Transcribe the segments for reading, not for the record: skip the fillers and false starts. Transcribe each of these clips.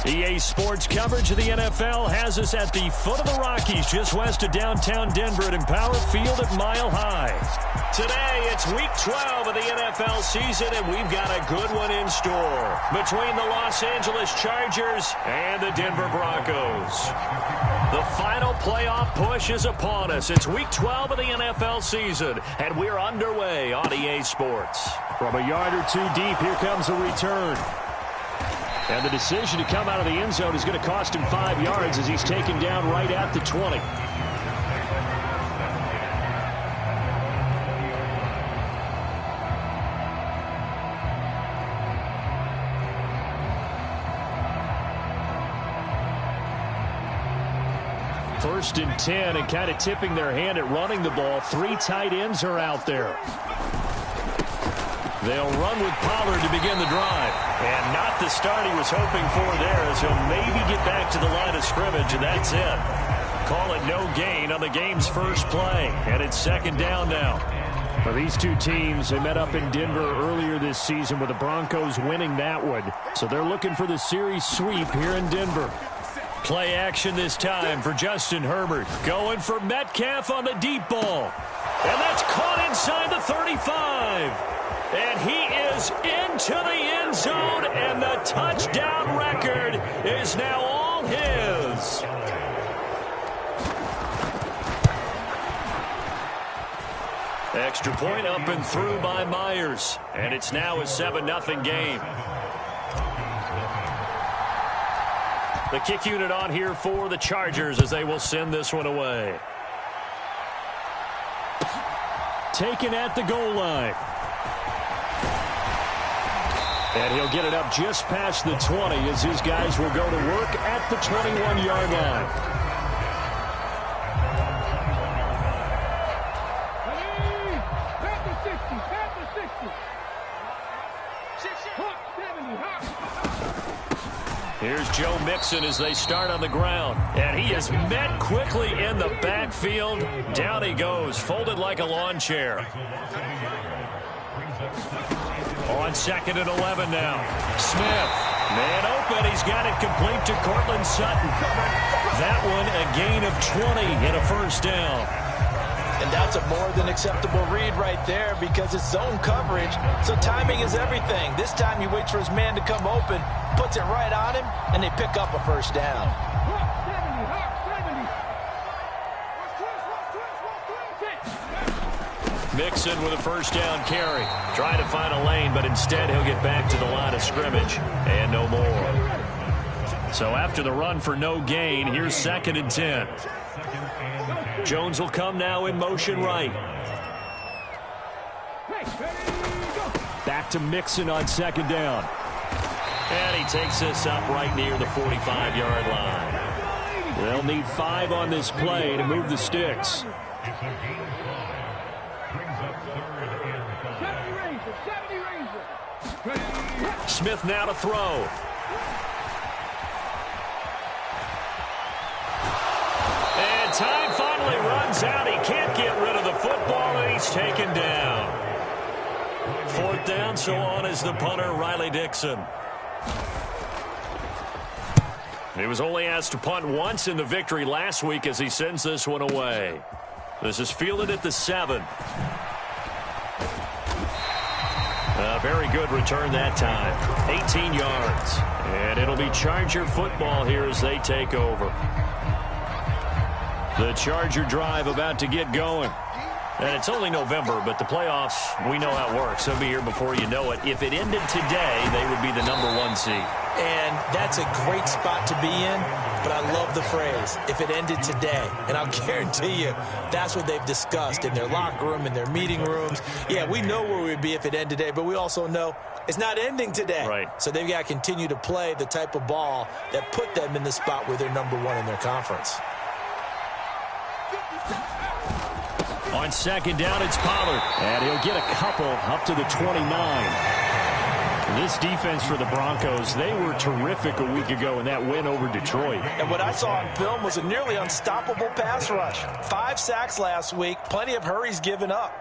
EA Sports coverage of the NFL has us at the foot of the Rockies, just west of downtown Denver at Empower Field at Mile High. Today, it's Week 12 of the NFL season, and we've got a good one in store between the Los Angeles Chargers and the Denver Broncos. The final playoff push is upon us. It's Week 12 of the NFL season, and we're underway on EA Sports. From a yard or two deep, here comes a return. And the decision to come out of the end zone is going to cost him 5 yards as he's taken down right at the 20. First and 10, and kind of tipping their hand at running the ball. 3 tight ends are out there. They'll run with Pollard to begin the drive. And not the start he was hoping for there, as he'll maybe get back to the line of scrimmage, and that's it. Call it no gain on the game's first play. And it's second down now. For these two teams, they met up in Denver earlier this season with the Broncos winning that one. So they're looking for the series sweep here in Denver. Play action this time for Justin Herbert. Going for Metcalf on the deep ball. And that's caught inside the 35. And he is into the end zone, and the touchdown record is now all his. Extra point up and through by Myers. And it's now a 7-0 game. The kick unit on here for the Chargers as they will send this one away. Taken at the goal line. And he'll get it up just past the 20 as his guys will go to work at the 21-yard line. Here's Joe Mixon as they start on the ground. And he is met quickly in the backfield. Down he goes, folded like a lawn chair. On 2nd and 11 now. Smith, man open. He's got it complete to Cortland Sutton. That one a gain of 20 and a first down. And that's a more than acceptable read right there because it's zone coverage, so timing is everything. This time he waits for his man to come open, puts it right on him, and they pick up a first down. Mixon with a first down carry. Trying to find a lane, but instead he'll get back to the line of scrimmage. And no more. So after the run for no gain, here's 2nd and 10. Jones will come now in motion right. Back to Mixon on 2nd down. And he takes this up right near the 45-yard line. They'll need 5 on this play to move the sticks. Smith now to throw. And time finally runs out. He can't get rid of the football, and he's taken down. 4th down, so on is the punter, Riley Dixon. He was only asked to punt once in the victory last week as he sends this one away. This is fielded at the 7. A very good return that time. 18 yards. And it'll be Charger football here as they take over. The Charger drive about to get going. And it's only November, but the playoffs, we know how it works. They'll be here before you know it. If it ended today, they would be the #1 seed. And that's a great spot to be in, but I love the phrase, if it ended today. And I'll guarantee you, that's what they've discussed in their locker room, in their meeting rooms. Yeah, we know where we'd be if it ended today, but we also know it's not ending today. Right. So they've got to continue to play the type of ball that put them in the spot where they're #1 in their conference. On 2nd down, it's Pollard. And he'll get a couple up to the 29. This defense for the Broncos, they were terrific a week ago in that win over Detroit. And what I saw on film was a nearly unstoppable pass rush. 5 sacks last week, plenty of hurries given up.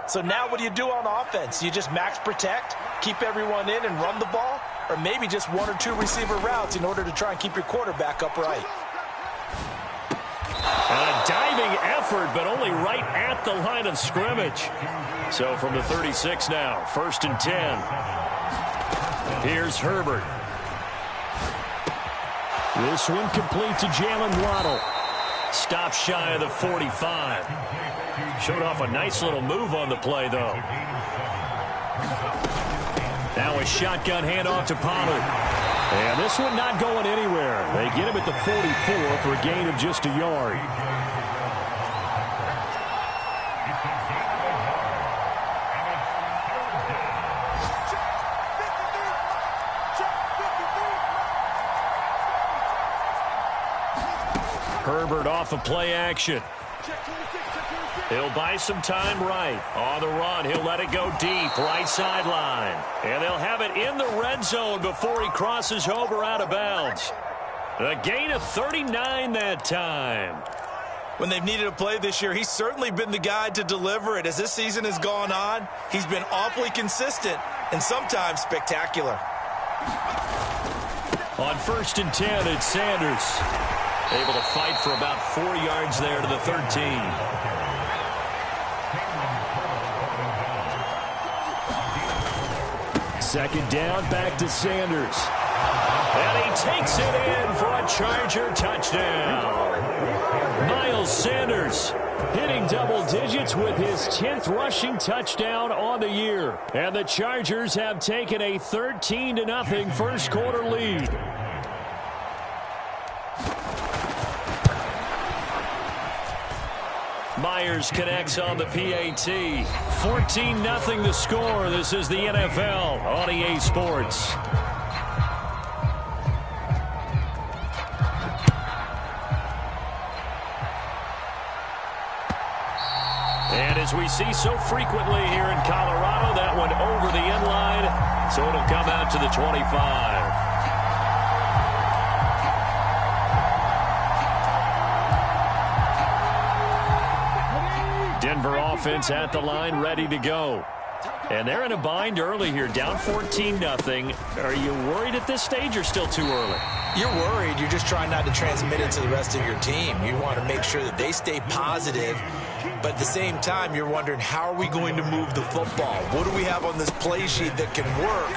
So now what do you do on offense? You just max protect, keep everyone in and run the ball? or maybe just 1 or 2 receiver routes in order to try and keep your quarterback upright. A diving effort, but only right at the line of scrimmage. So from the 36 now, 1st and 10. Here's Herbert. This one complete to Jalen Waddle. Stop shy of the 45. Showed off a nice little move on the play, though. Now a shotgun handoff to Pollard. And this one not going anywhere. They get him at the 44 for a gain of just a yard. Herbert off of play action. He'll buy some time right. On the run, he'll let it go deep, right sideline. And they'll have it in the red zone before he crosses over out of bounds. A gain of 39 that time. When they've needed a play this year, he's certainly been the guy to deliver it. As this season has gone on, he's been awfully consistent and sometimes spectacular. On 1st and 10, it's Sanders. Able to fight for about 4 yards there to the 13. Second down, back to Sanders. And he takes it in for a Charger touchdown. Miles Sanders hitting double digits with his 10th rushing touchdown on the year. And the Chargers have taken a 13-0 first quarter lead. Myers connects on the PAT. 14-0 the score. This is the NFL on EA Sports. And as we see so frequently here in Colorado, that one over the end line, so it'll come out to the 25. Denver offense at the line, ready to go. And they're in a bind early here, down 14-0. Are you worried at this stage or still too early? You're worried. You're just trying not to transmit it to the rest of your team. You want to make sure that they stay positive. But at the same time, you're wondering, how are we going to move the football? What do we have on this play sheet that can work?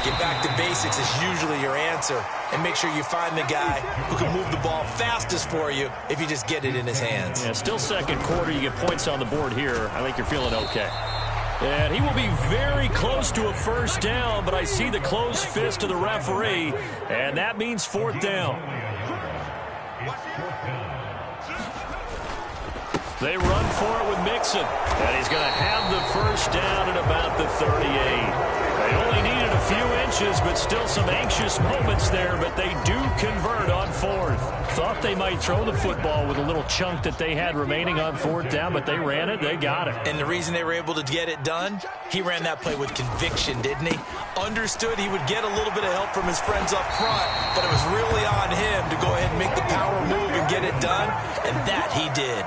Get back to basics is usually your answer. And make sure you find the guy who can move the ball fastest for you if you just get it in his hands. Yeah, still second quarter. You get points on the board here. I think you're feeling okay. And he will be very close to a first down, but I see the closed fist of the referee, and that means 4th down. They run for it with Mixon, and he's going to have the first down at about the 38. They only needed a few inches, but still some anxious moments there, but they do convert on 4th. Thought they might throw the football with a little chunk that they had remaining on 4th down, but they ran it, they got it. And the reason they were able to get it done, he ran that play with conviction, didn't he? Understood he would get a little bit of help from his friends up front, but it was really on him to go ahead and make the power move and get it done, and that he did.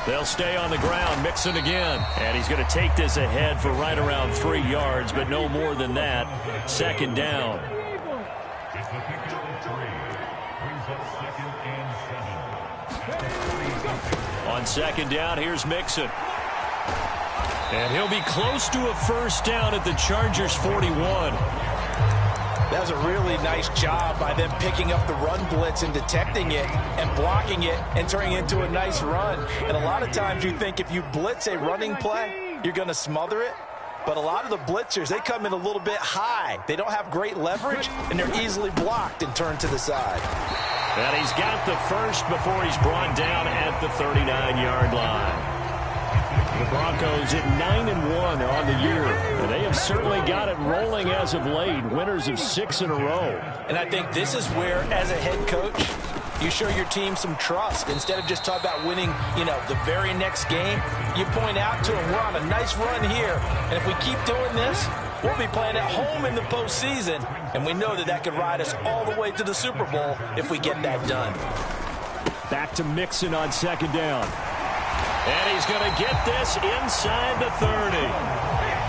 They'll stay on the ground, Mixon again. And he's going to take this ahead for right around 3 yards, but no more than that. 2nd down. On 2nd down, here's Mixon. And he'll be close to a first down at the Chargers' 41. That was a really nice job by them picking up the run blitz and detecting it and blocking it and turning it into a nice run. And a lot of times you think if you blitz a running play, you're going to smother it. But a lot of the blitzers, they come in a little bit high. They don't have great leverage, and they're easily blocked and turned to the side. And he's got the first before he's brought down at the 39-yard line. The Broncos at 9-1 on the year. And they have certainly got it rolling as of late. Winners of 6 in a row. And I think this is where, as a head coach, you show your team some trust. Instead of just talking about winning, the very next game, you point out to them, we're on a nice run here. And if we keep doing this, we'll be playing at home in the postseason. And we know that could ride us all the way to the Super Bowl if we get that done. Back to Mixon on 2nd down. And he's going to get this inside the 30.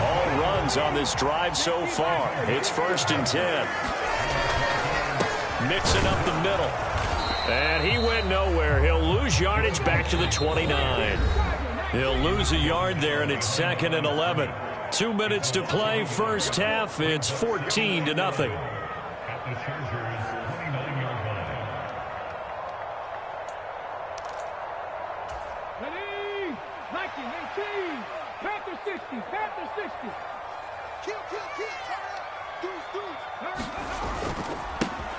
All runs on this drive so far. It's 1st and 10. Mixing up the middle. And he went nowhere. He'll lose yardage back to the 29. He'll lose a yard there, and it's 2nd and 11. 2 minutes to play, first half. It's 14-0. At the Chargers' 29-yard line. Ready? 19, 18. Panther 60. Panther 60. Kill.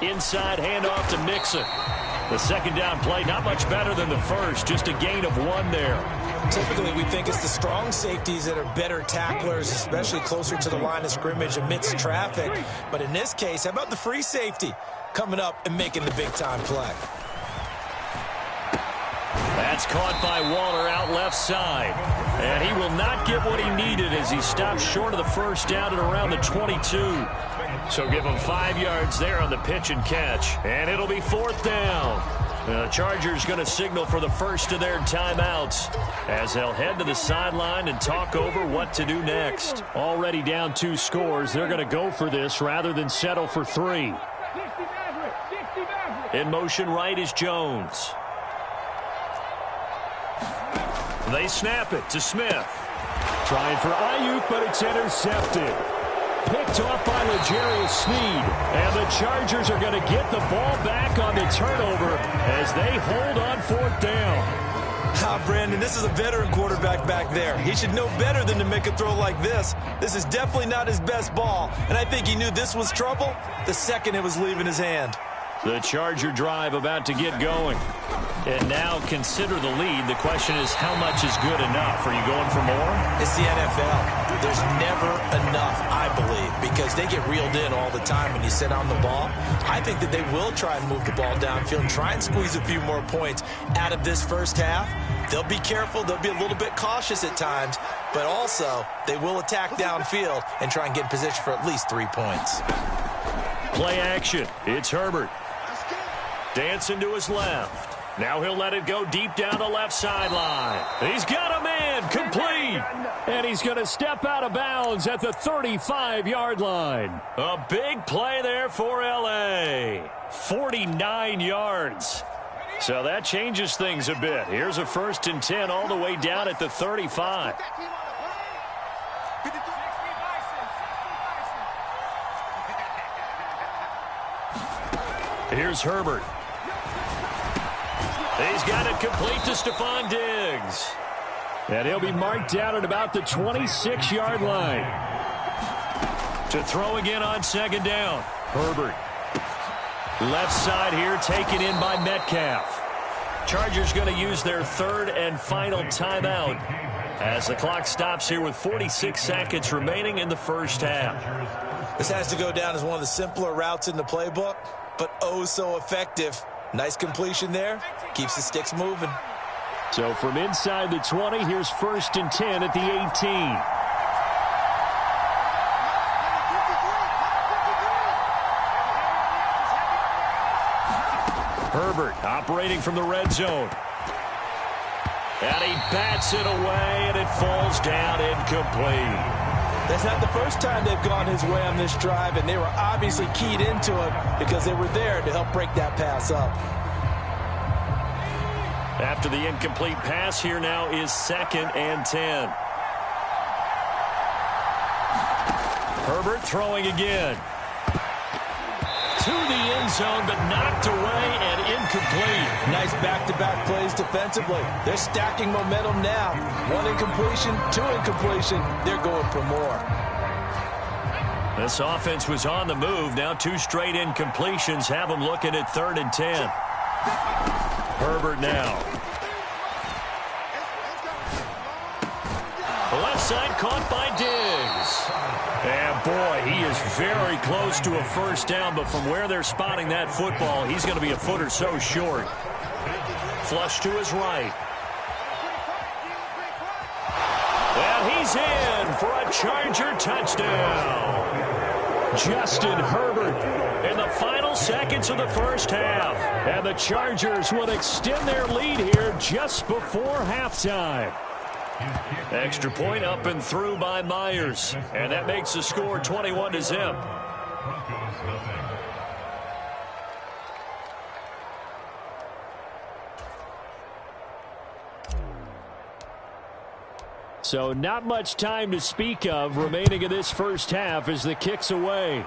Inside handoff to Mixon. The second down play, not much better than the first. Just a gain of 1 there. Typically, we think it's the strong safeties that are better tacklers, especially closer to the line of scrimmage amidst traffic. But in this case, how about the free safety coming up and making the big-time play? That's caught by Waller out left side. And he will not get what he needed as he stops short of the first down at around the 22. So give him 5 yards there on the pitch and catch. And it'll be 4th down. The Chargers going to signal for the first of their timeouts as they'll head to the sideline and talk over what to do next. Already down 2 scores. They're going to go for this rather than settle for 3. In motion right is Jones. They snap it to Smith. Trying for Ayuk, but it's intercepted. Picked off by L'Jarius Sneed. And the Chargers are going to get the ball back on the turnover as they hold on 4th down. Brandon, this is a veteran quarterback back there. He should know better than to make a throw like this. This is definitely not his best ball, and I think he knew this was trouble the second it was leaving his hand. The Charger drive about to get going. And now consider the lead. The question is, how much is good enough? Are you going for more? It's the NFL. There's never enough, I believe, because they get reeled in all the time when you sit on the ball. I think that they will try and move the ball downfield and try and squeeze a few more points out of this first half. They'll be careful. They'll be a little bit cautious at times, but also they will attack downfield and try and get in position for at least 3 points. Play action. It's Herbert. Dancing to his left. Now he'll let it go deep down the left sideline. He's got a man complete. And he's going to step out of bounds at the 35-yard line. A big play there for L.A. 49 yards. So that changes things a bit. Here's a 1st and 10 all the way down at the 35. Here's Herbert. He's got it complete to Stephon Diggs. And he'll be marked down at about the 26-yard line. To throw again on 2nd down. Herbert. Left side here taken in by Metcalf. Chargers going to use their 3rd and final timeout as the clock stops here with 46 seconds remaining in the first half. This has to go down as one of the simpler routes in the playbook, but oh so effective. Nice completion there. Keeps the sticks moving. So from inside the 20, here's 1st and 10 at the 18. Herbert operating from the red zone. And he bats it away, and it falls down incomplete. That's not the first time they've gone his way on this drive, and they were obviously keyed into it because they were there to help break that pass up. After the incomplete pass, here now is 2nd and 10. Herbert throwing again. To the end zone, but knocked away and incomplete. Nice back-to-back plays defensively. They're stacking momentum now. 1 incompletion, 2 incompletion. They're going for more. This offense was on the move. Now 2 straight incompletions have them looking at 3rd and 10. Herbert now. Left side caught by Diggs. And boy, he is very close to a first down, but from where they're spotting that football, he's going to be a foot or so short. Flush to his right. And he's in for a Charger touchdown. Justin Herbert in the final final seconds of the first half. And the Chargers will extend their lead here just before halftime. Extra point up and through by Myers. And that makes the score 21-0. So not much time to speak of remaining in this first half as the kick's away.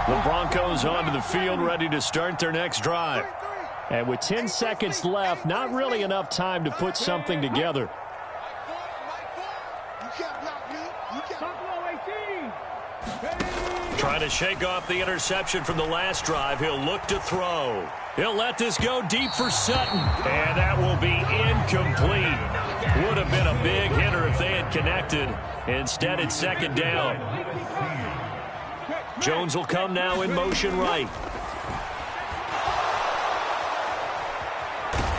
The Broncos onto the field, ready to start their next drive. And with 10 seconds left, not really enough time to put something together. Trying to shake off the interception from the last drive. He'll look to throw. He'll let this go deep for Sutton. And that will be incomplete. Would have been a big hitter if they had connected. Instead, it's second down. Jones will come now in motion right.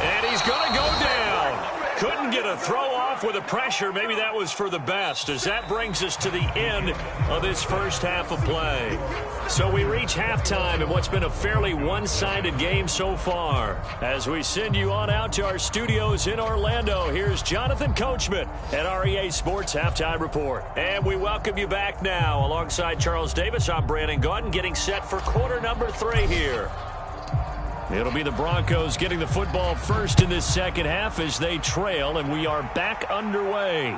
And he's going to go down. Couldn't get a throw off with the pressure. Maybe that was for the best, as that brings us to the end of this first half of play. So we reach halftime in what's been a fairly one-sided game so far. As we send you on out to our studios in Orlando, here's Jonathan Coachman at REA Sports Halftime Report. And we welcome you back now. Alongside Charles Davis, I'm Brandon Gaudin, getting set for quarter number 3 here. It'll be the Broncos getting the football first in this second half as they trail, and we are back underway.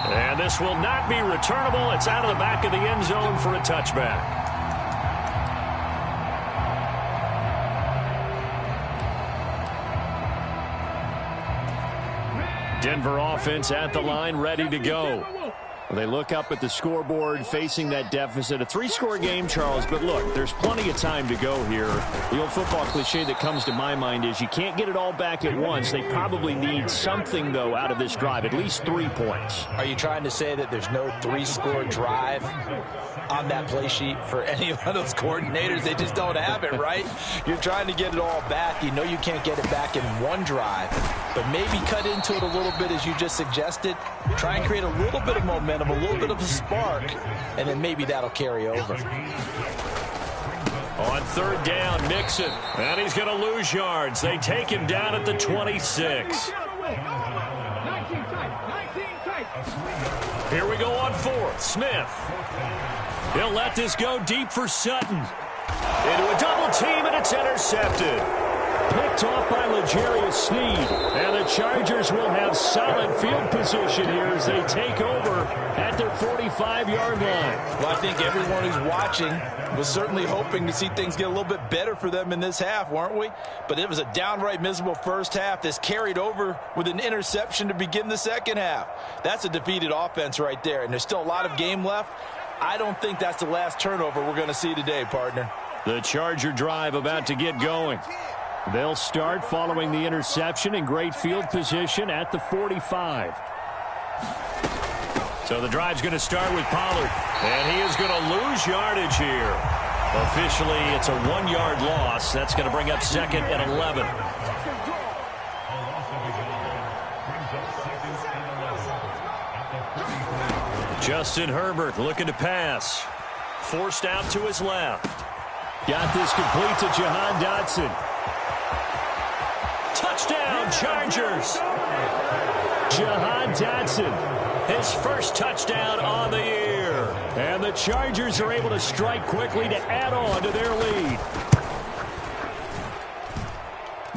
And this will not be returnable. It's out of the back of the end zone for a touchback. Denver offense at the line, ready to go. They look up at the scoreboard facing that deficit. A 3-score game, Charles, but look, there's plenty of time to go here. The old football cliche that comes to my mind is you can't get it all back at once. They probably need something, though, out of this drive, at least 3 points. Are you trying to say that there's no 3-score drive on that play sheet for any of those coordinators? They just don't have it, right? You're trying to get it all back. You know you can't get it back in one drive, but maybe cut into it a little bit as you just suggested. Try and create a little bit of momentum, a little bit of a spark, and then maybe that'll carry over. On third down, Mixon, and he's going to lose yards. They take him down at the 26. Here we go on fourth. Smith. He'll let this go deep for Sutton. Into a double team, and it's intercepted. Picked off by L'Jarius Sneed. And the Chargers will have solid field position here as they take over at their 45-yard line. Well, I think everyone who's watching was certainly hoping to see things get a little bit better for them in this half, weren't we? But it was a downright miserable first half that's carried over with an interception to begin the second half. That's a defeated offense right there, and there's still a lot of game left. I don't think that's the last turnover we're going to see today, partner. The Charger drive about to get going. They'll start following the interception in great field position at the 45. So the drive's going to start with Pollard, and he is going to lose yardage here. Officially, it's a 1-yard loss. That's going to bring up second and 11. Justin Herbert looking to pass. Forced out to his left. Got this complete to Jahan Dotson. Touchdown, Chargers. Jahan Dotson, his first touchdown on the year. And the Chargers are able to strike quickly to add on to their lead.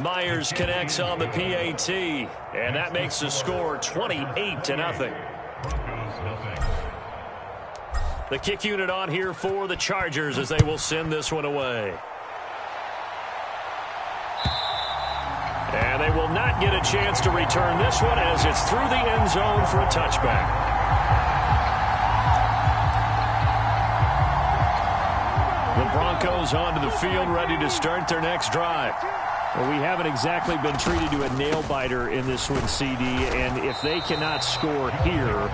Myers connects on the PAT, and that makes the score 28-0. The kick unit on here for the Chargers as they will send this one away. And they will not get a chance to return this one as it's through the end zone for a touchback. The Broncos onto the field ready to start their next drive. Well, we haven't exactly been treated to a nail-biter in this one, CD, and if they cannot score here,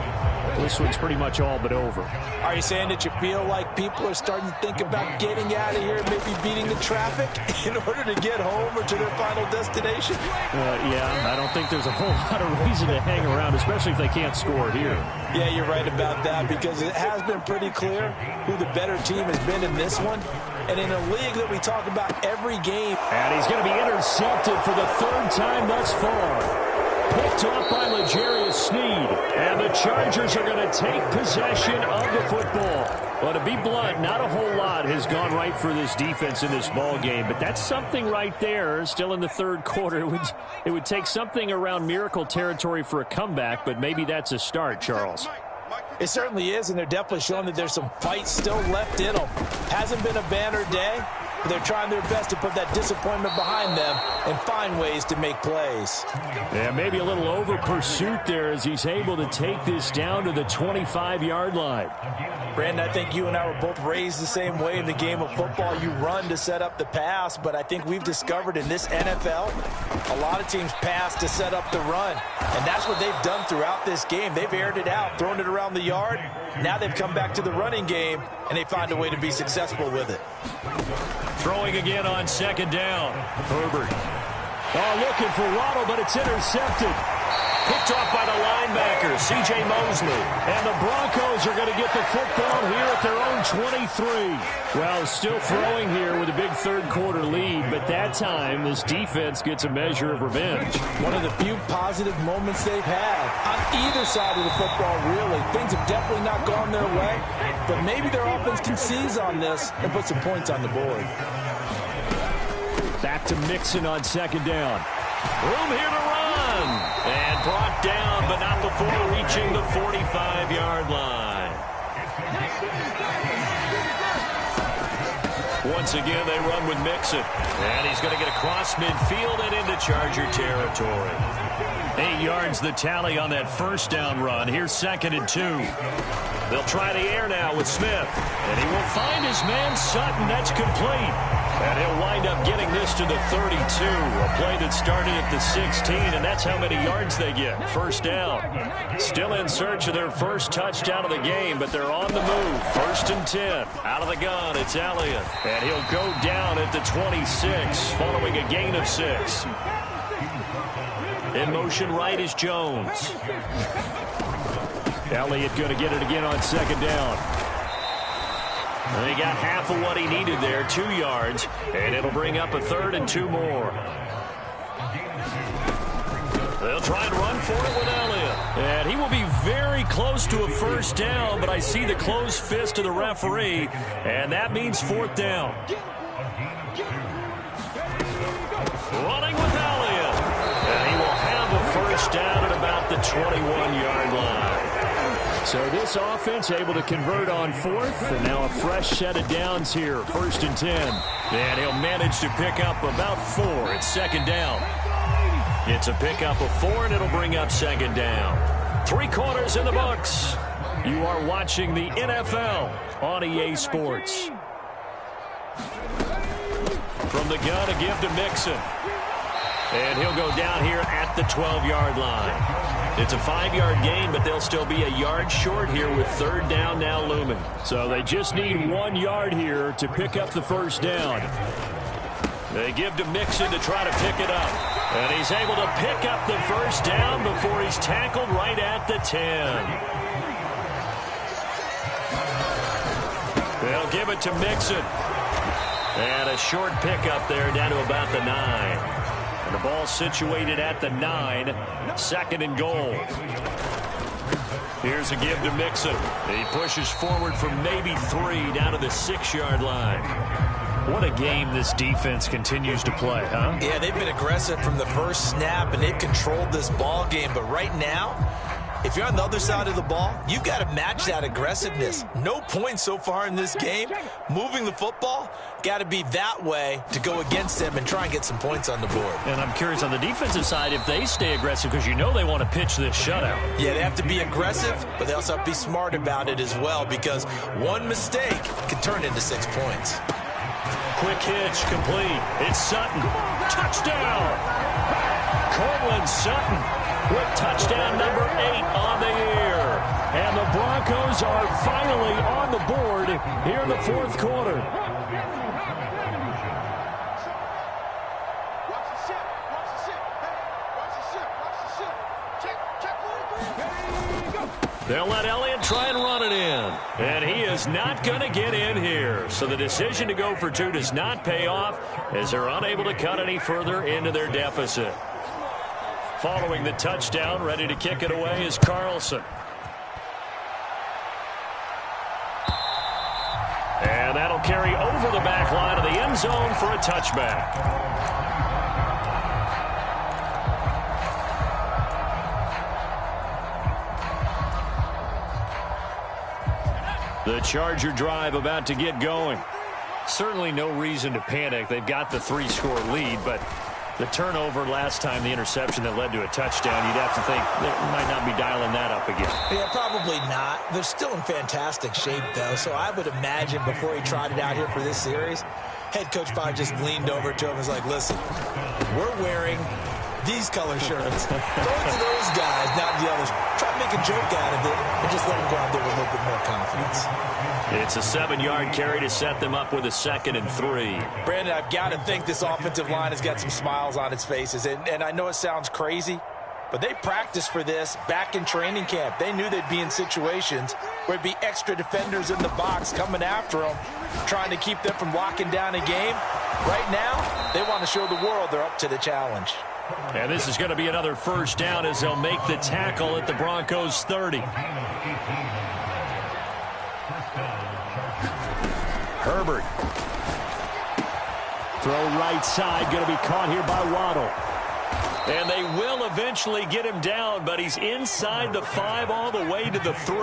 this one's pretty much all but over. Are you saying that you feel like people are starting to think about getting out of here, maybe beating the traffic in order to get home or to their final destination? Yeah, I don't think there's a whole lot of reason to hang around, especially if they can't score here. Yeah, you're right about that, because it has been pretty clear who the better team has been in this one. And in a league that we talk about every game. And he's going to be intercepted for the third time thus far. Picked off by L'Jarius Sneed. And the Chargers are going to take possession of the football. Well, to be blunt, not a whole lot has gone right for this defense in this ball game. But that's something right there. Still in the third quarter. It would take something around miracle territory for a comeback, but maybe that's a start, Charles. It certainly is, and they're definitely showing that there's some fight still left in them. Hasn't been a banner day, but they're trying their best to put that disappointment behind them and find ways to make plays. Yeah, maybe a little over pursuit there as he's able to take this down to the 25-yard line. Brandon, I think you and I were both raised the same way in the game of football. You run to set up the pass, but I think we've discovered in this NFL, a lot of teams pass to set up the run. And that's what they've done throughout this game. They've aired it out, thrown it around the yard. Now they've come back to the running game, and they find a way to be successful with it. Throwing again on second down. Herbert. Oh, looking for Waddle, but it's intercepted. Picked off by the linebacker, C.J. Mosley. And the Broncos are going to get the football here at their own 23. Well, still throwing here with a big third-quarter lead, but that time this defense gets a measure of revenge. One of the few positive moments they've had on either side of the football, really. Things have definitely not gone their way, but maybe their offense can seize on this and put some points on the board. Back to Mixon on second down. Room here to run. And brought down, but not before reaching the 45-yard line. Once again, they run with Mixon. And he's going to get across midfield and into Charger territory. 8 yards the tally on that first down run. Here's 2nd and 2. They'll try the air now with Smith. And he will find his man Sutton. That's complete. And he'll wind up getting this to the 32. A play that started at the 16, and that's how many yards they get. First down. Still in search of their first touchdown of the game, but they're on the move. 1st and 10. Out of the gun, it's Elliott. And he'll go down at the 26, following a gain of 6. In motion right is Jones. Elliott going to get it again on second down. And he got half of what he needed there, 2 yards, and it'll bring up a 3rd and 2 more. They'll try and run for it with Elliott. And he will be very close to a first down, but I see the closed fist of the referee, and that means 4th down. Running with Elliott. And he will have a first down at about the 21-yard line. So this offense able to convert on 4th, and now a fresh set of downs here, 1st and 10. And he'll manage to pick up about 4. It's 2nd down. It's a pickup of 4, and it'll bring up 2nd down. 3 quarters in the books. You are watching the NFL on EA Sports. From the gun, a give to Mixon. And he'll go down here at the 12-yard line. It's a 5-yard gain, but they'll still be a yard short here with 3rd down now looming. So they just need 1 yard here to pick up the first down. They give to Mixon to try to pick it up. And he's able to pick up the first down before he's tackled right at the 10. They'll give it to Mixon. And a short pickup there down to about the 9. And the ball situated at the 9, 2nd and goal. Here's a give to Mixon. He pushes forward for maybe 3 down to the 6-yard line. What a game this defense continues to play, huh? Yeah, they've been aggressive from the first snap, and they've controlled this ball game. But right now, if you're on the other side of the ball, you've got to match that aggressiveness. No points so far in this game. Moving the football, got to be that way to go against them and try and get some points on the board. And I'm curious on the defensive side if they stay aggressive, because you know they want to pitch this shutout. Yeah, they have to be aggressive, but they also have to be smart about it as well, because one mistake can turn into 6 points. Quick hitch, complete. It's Sutton. Touchdown! Cortland Sutton with touchdown number 8 on the year. And the Broncos are finally on the board here in the fourth quarter. They'll let Elliott try and run it in. And he is not going to get in here. So the decision to go for two does not pay off as they're unable to cut any further into their deficit. Following the touchdown, ready to kick it away is Carlson. And that'll carry over the back line of the end zone for a touchback. The Charger drive about to get going. Certainly no reason to panic. They've got the 3-score lead, but the turnover last time, the interception that led to a touchdown, you'd have to think they might not be dialing that up again. Yeah, probably not. They're still in fantastic shape, though, so I would imagine before he trotted out here for this series, head coach probably just leaned over to him and was like, listen, we're wearing these color shirts. Throw it to those guys, not the others. Try to make a joke out of it and just let them go out there with a little bit more confidence. It's a 7-yard carry to set them up with a 2nd and 3. Brandon, I've got to think this offensive line has got some smiles on its faces. And I know it sounds crazy, but they practiced for this back in training camp. They knew they'd be in situations where there'd be extra defenders in the box coming after them, trying to keep them from locking down a game. Right now, they want to show the world they're up to the challenge. And this is going to be another first down as they'll make the tackle at the Broncos' 30. Herbert. Throw right side, going to be caught here by Waddle. And they will eventually get him down, but he's inside the 5 all the way to the 3.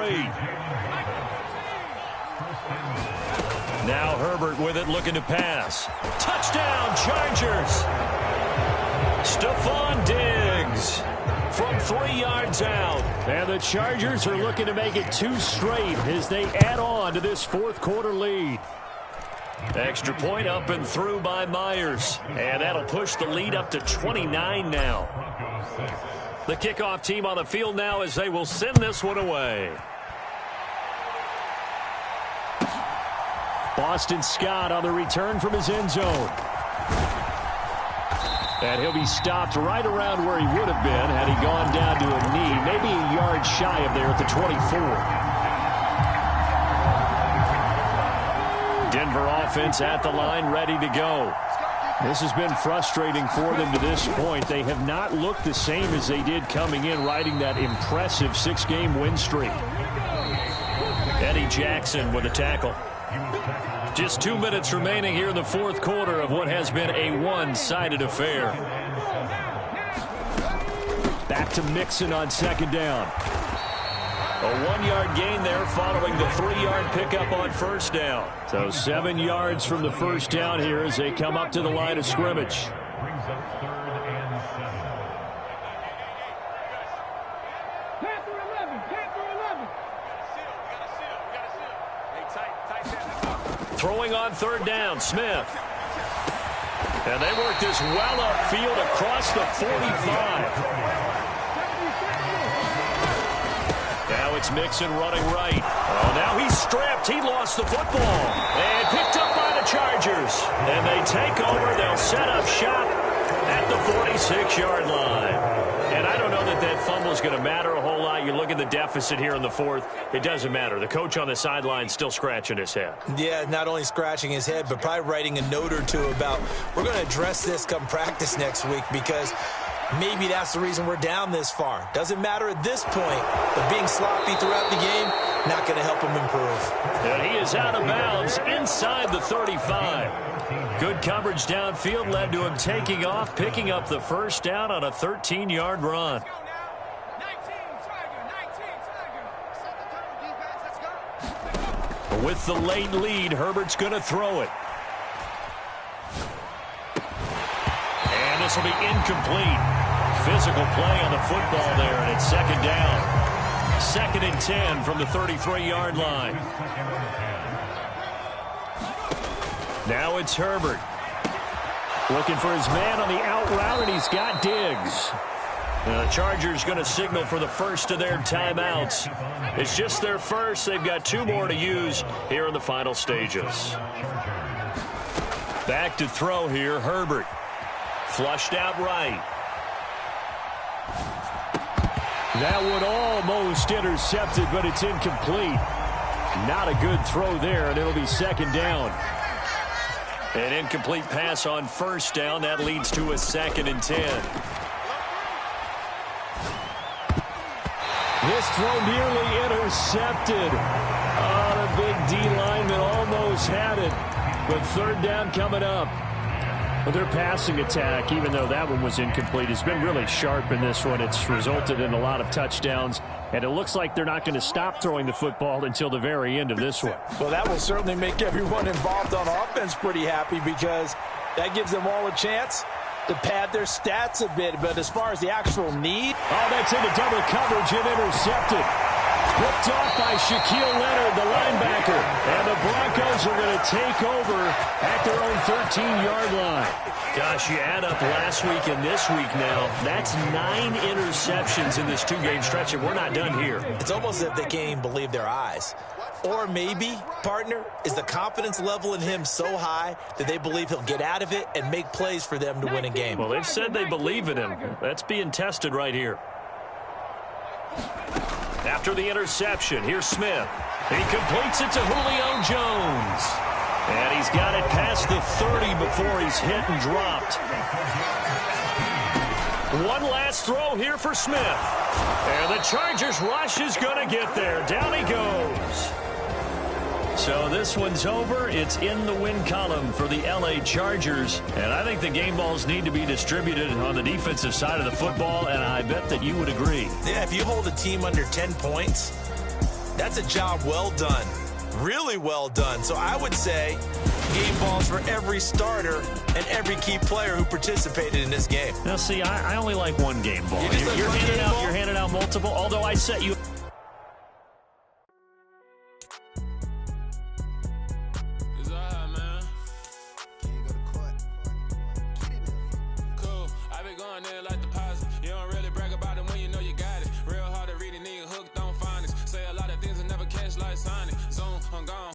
Now Herbert with it, looking to pass. Touchdown, Chargers! Stephon Diggs from 3 yards out. And the Chargers are looking to make it 2 straight as they add on to this fourth quarter lead. Extra point up and through by Myers. And that'll push the lead up to 29 now. The kickoff team on the field now as they will send this one away. Boston Scott on the return from his end zone. And he'll be stopped right around where he would have been had he gone down to a knee, maybe a yard shy of there at the 24. Denver offense at the line, ready to go. This has been frustrating for them to this point. They have not looked the same as they did coming in, riding that impressive 6-game win streak. Eddie Jackson with a tackle. Just 2 minutes remaining here in the fourth quarter of what has been a one-sided affair. Back to Mixon on 2nd down. A 1-yard gain there following the 3-yard pickup on 1st down. So 7 yards from the first down here as they come up to the line of scrimmage. Brings up 3rd and 7. Panther 11, Panther 11. Throwing on 3rd down, Smith. And they work this well upfield across the 45. Now it's Mixon running right. Oh, now he's stripped. He lost the football. And picked up by the Chargers. And they take over. They'll set up shop at the 46-yard line. And I don't know that that fumble is going to matter a whole lot. You look at the deficit here in the fourth. It doesn't matter. The coach on the sideline still scratching his head. Yeah, not only scratching his head, but probably writing a note or two about we're going to address this come practice next week because maybe that's the reason we're down this far. Doesn't matter at this point, but being sloppy throughout the game, not going to help him improve. And he is out of bounds inside the 35. Good coverage downfield led to him taking off, picking up the first down on a 13-yard run. With the late lead, Herbert's going to throw it. And this will be incomplete. Physical play on the football there, and it's 2nd down. 2nd and 10 from the 33-yard line. Now it's Herbert. Looking for his man on the out route, and he's got Diggs. The Chargers going to signal for the first of their timeouts. It's just their first. They've got 2 more to use here in the final stages. Back to throw here, Herbert. Flushed out right. That one almost intercepted, but it's incomplete. Not a good throw there, and it'll be second down. An incomplete pass on first down. That leads to a 2nd and 10. This throw nearly intercepted. Oh, the big D lineman almost had it. But third down coming up. Well, their passing attack, even though that one was incomplete, has been really sharp in this one. It's resulted in a lot of touchdowns, and it looks like they're not going to stop throwing the football until the very end of this one. Well, that will certainly make everyone involved on offense pretty happy because that gives them all a chance to pad their stats a bit. But as far as the actual need... Oh, that's into double coverage and intercepted. Picked off by Shaquille Leonard, the linebacker. And the Broncos are going to take over at their own 13-yard line. Gosh, you add up last week and this week now. That's 9 interceptions in this 2-game stretch, and we're not done here. It's almost as if they can't even believe their eyes. Or maybe, partner, is the confidence level in him so high that they believe he'll get out of it and make plays for them to win a game. Well, they've said they believe in him. That's being tested right here. After the interception, here's Smith. He completes it to Julio Jones. And he's got it past the 30 before he's hit and dropped. One last throw here for Smith. And the Chargers rush is going to get there. Down he goes. So this one's over. It's in the win column for the LA Chargers. And I think the game balls need to be distributed on the defensive side of the football, and I bet that you would agree. Yeah, if you hold a team under 10 points, that's a job well done. Really well done. So I would say game balls for every starter and every key player who participated in this game. Now, see, I only like one game ball. You're handing out multiple, although I set you